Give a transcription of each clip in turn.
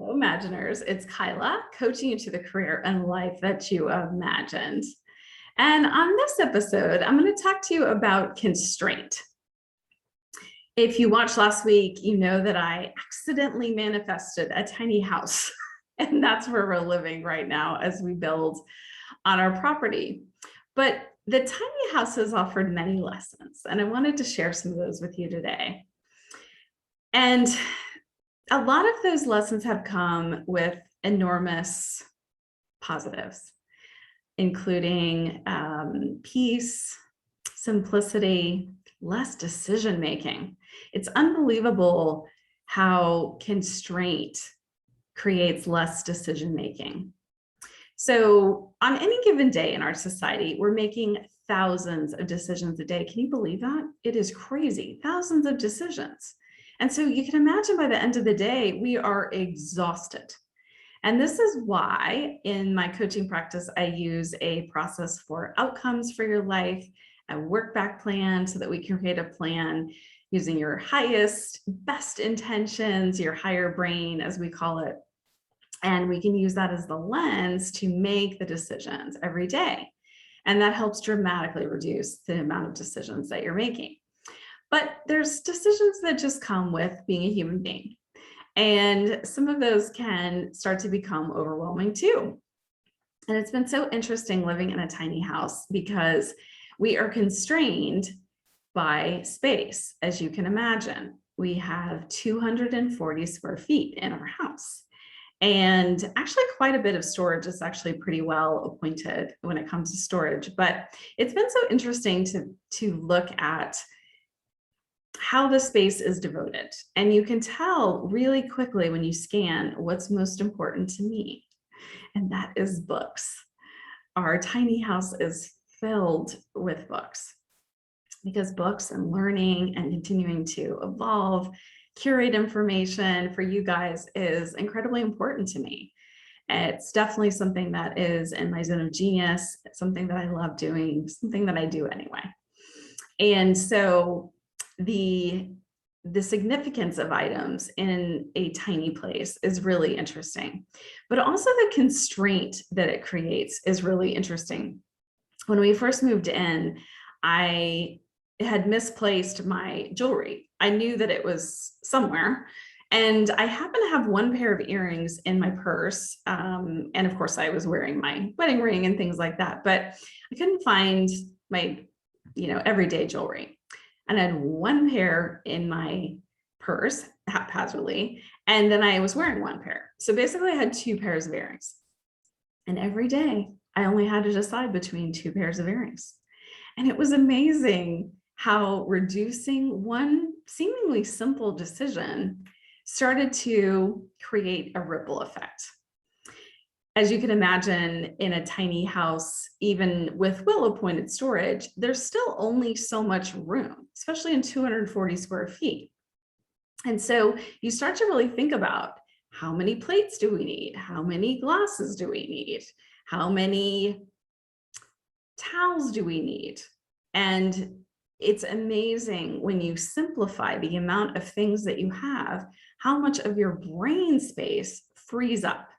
Hello, Imaginers. It's Kyla, coaching you to the career and life that you imagined. And on this episode, I'm going to talk to you about constraint. If you watched last week, you know that I accidentally manifested a tiny house, and that's where we're living right now as we build on our property. But the tiny house has offered many lessons, and I wanted to share some of those with you today. And a lot of those lessons have come with enormous positives, including peace, simplicity, less decision making. It's unbelievable how constraint creates less decision making. So on any given day in our society, we're making thousands of decisions a day. Can you believe that? It is crazy. Thousands of decisions. And so you can imagine by the end of the day, we are exhausted. And this is why in my coaching practice, I use a process for outcomes for your life, a work back plan so that we can create a plan using your highest, best intentions, your higher brain, as we call it. And we can use that as the lens to make the decisions every day. And that helps dramatically reduce the amount of decisions that you're making. But there's decisions that just come with being a human being. And some of those can start to become overwhelming too. And it's been so interesting living in a tiny house because we are constrained by space, as you can imagine. We have 240 square feet in our house. And actually quite a bit of storage. Is actually pretty well appointed when it comes to storage. But it's been so interesting to look at how the space is devoted. And you can tell really quickly when you scan what's most important to me. And that is books. Our tiny house is filled with books because books and learning and continuing to evolve, curate information for you guys is incredibly important to me. It's definitely something that is in my zone of genius. It's something that I love doing, something that I do anyway. And so the significance of items in a tiny place is really interesting, but also the constraint that it creates is really interesting. When we first moved in, I had misplaced my jewelry. I knew that it was somewhere, and I happened to have one pair of earrings in my purse. And of course I was wearing my wedding ring and things like that, but I couldn't find my, everyday jewelry. And I had one pair in my purse haphazardly, and then I was wearing one pair. So basically I had two pairs of earrings. And every day I only had to decide between two pairs of earrings. And it was amazing how reducing one seemingly simple decision started to create a ripple effect. As you can imagine, in a tiny house, even with well-appointed storage, there's still only so much room, especially in 240 square feet. And so you start to really think about how many plates do we need? How many glasses do we need? How many towels do we need? And it's amazing when you simplify the amount of things that you have, how much of your brain space frees up.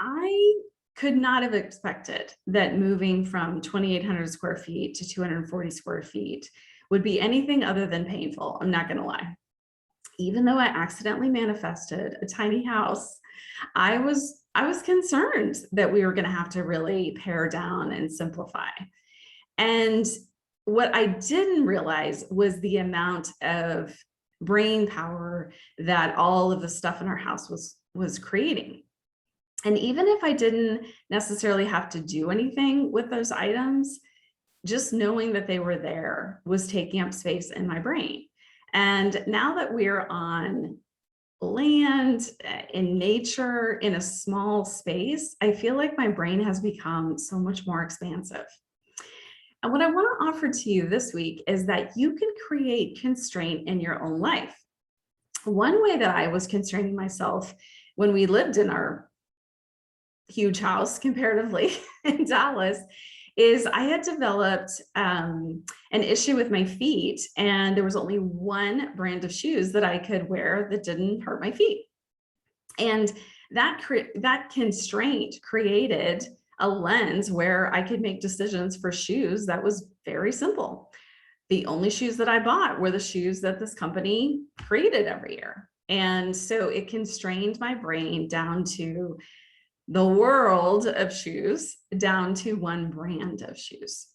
I could not have expected that moving from 2,800 square feet to 240 square feet would be anything other than painful. I'm not going to lie. Even though I accidentally manifested a tiny house, I was concerned that we were going to have to really pare down and simplify. And what I didn't realize was the amount of brain power that all of the stuff in our house was creating. And even if I didn't necessarily have to do anything with those items, just knowing that they were there was taking up space in my brain. And now that we're on land, in nature, in a small space, I feel like my brain has become so much more expansive. And what I want to offer to you this week is that you can create constraint in your own life. One way that I was constraining myself when we lived in our huge house comparatively in Dallas is I had developed an issue with my feet, and there was only one brand of shoes that I could wear that didn't hurt my feet. And that constraint created a lens where I could make decisions for shoes that was very simple. The only shoes that I bought were the shoes that this company created every year. And so it constrained my brain down to the world of shoes, down to one brand of shoes.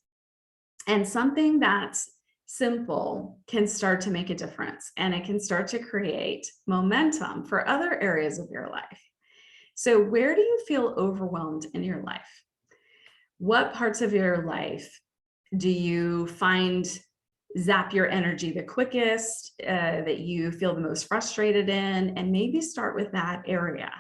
And something that's simple can start to make a difference, and it can start to create momentum for other areas of your life. So where do you feel overwhelmed in your life? What parts of your life do you find zap your energy the quickest, that you feel the most frustrated in? And maybe start with that area.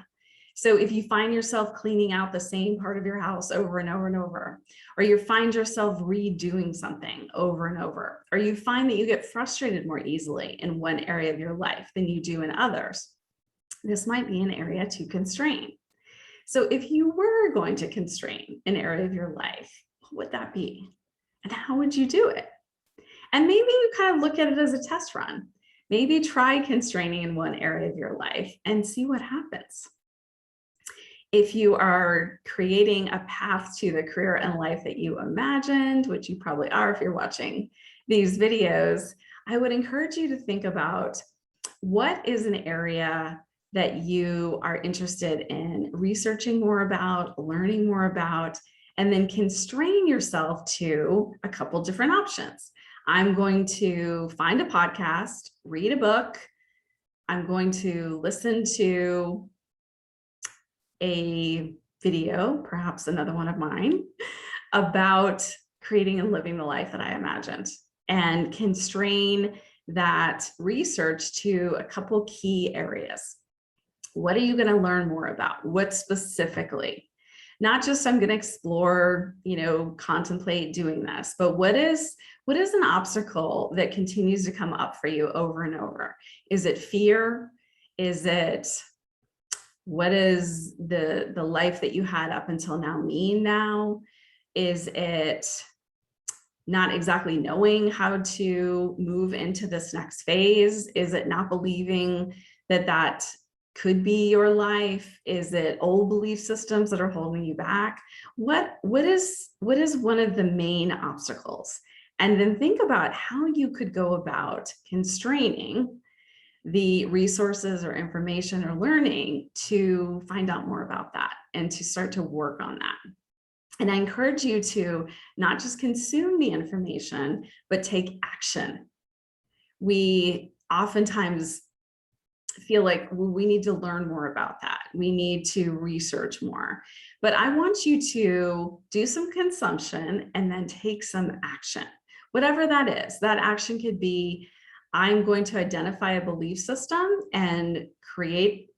So if you find yourself cleaning out the same part of your house over and over and over, or you find yourself redoing something over and over, or you find that you get frustrated more easily in one area of your life than you do in others, this might be an area to constrain. So if you were going to constrain an area of your life, what would that be? And how would you do it? And maybe you kind of look at it as a test run. Maybe try constraining in one area of your life and see what happens. If you are creating a path to the career and life that you imagined, which you probably are if you're watching these videos, I would encourage you to think about what is an area that you are interested in researching more about, learning more about, and then constrain yourself to a couple different options. I'm going to find a podcast, read a book. I'm going to listen to a video, perhaps another one of mine, about creating and living the life that I imagined, and constrain that research to a couple key areas. What are you going to learn more about? What specifically? Not just I'm going to explore, contemplate doing this, but what is an obstacle that continues to come up for you over and over? Is it fear? What is the life that you had up until now mean now? Is it not exactly knowing how to move into this next phase? Is it not believing that could be your life? Is it old belief systems that are holding you back? What is one of the main obstacles? And then think about how you could go about constraining the resources or information or learning to find out more about that and to start to work on that. And I encourage you to not just consume the information, but take action. We oftentimes feel like we need to learn more about that. We need to research more. But I want you to do some consumption and then take some action. Whatever that is, that action could be, I'm going to identify a belief system and create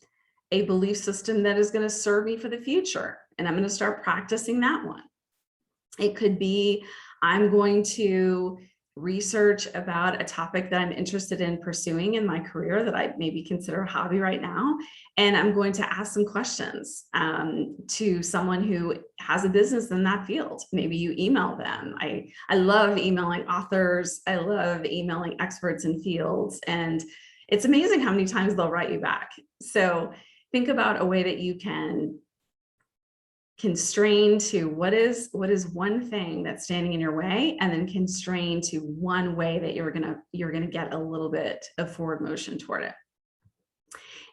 a belief system that is going to serve me for the future. And I'm going to start practicing that one. It could be, I'm going to research about a topic that I'm interested in pursuing in my career that I maybe consider a hobby right now. And I'm going to ask some questions to someone who has a business in that field. Maybe you email them. I love emailing authors. I love emailing experts in fields. And it's amazing how many times they'll write you back. So think about a way that you can constrain to what is one thing that's standing in your way, and then constrain to one way that you're gonna get a little bit of forward motion toward it.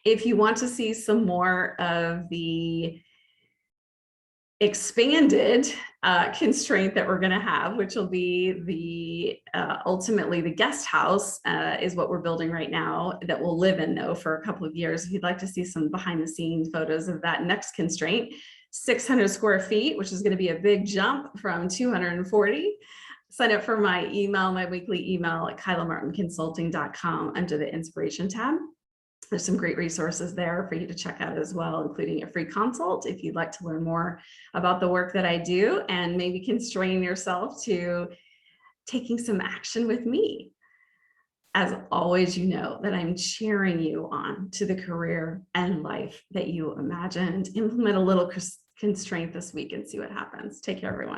If you want to see some more of the expanded constraint that we're going to have, which will be the ultimately the guest house is what we're building right now that we'll live in though for a couple of years. If you'd like to see some behind the scenes photos of that next constraint, 600 square feet, which is going to be a big jump from 240. Sign up for my weekly email at kylamartinconsulting.com under the inspiration tab. There's some great resources there for you to check out as well, including a free consult if you'd like to learn more about the work that I do and maybe constrain yourself to taking some action with me. As always, you know that I'm cheering you on to the career and life that you imagined. Implement a little constraint this week and see what happens. Take care, everyone.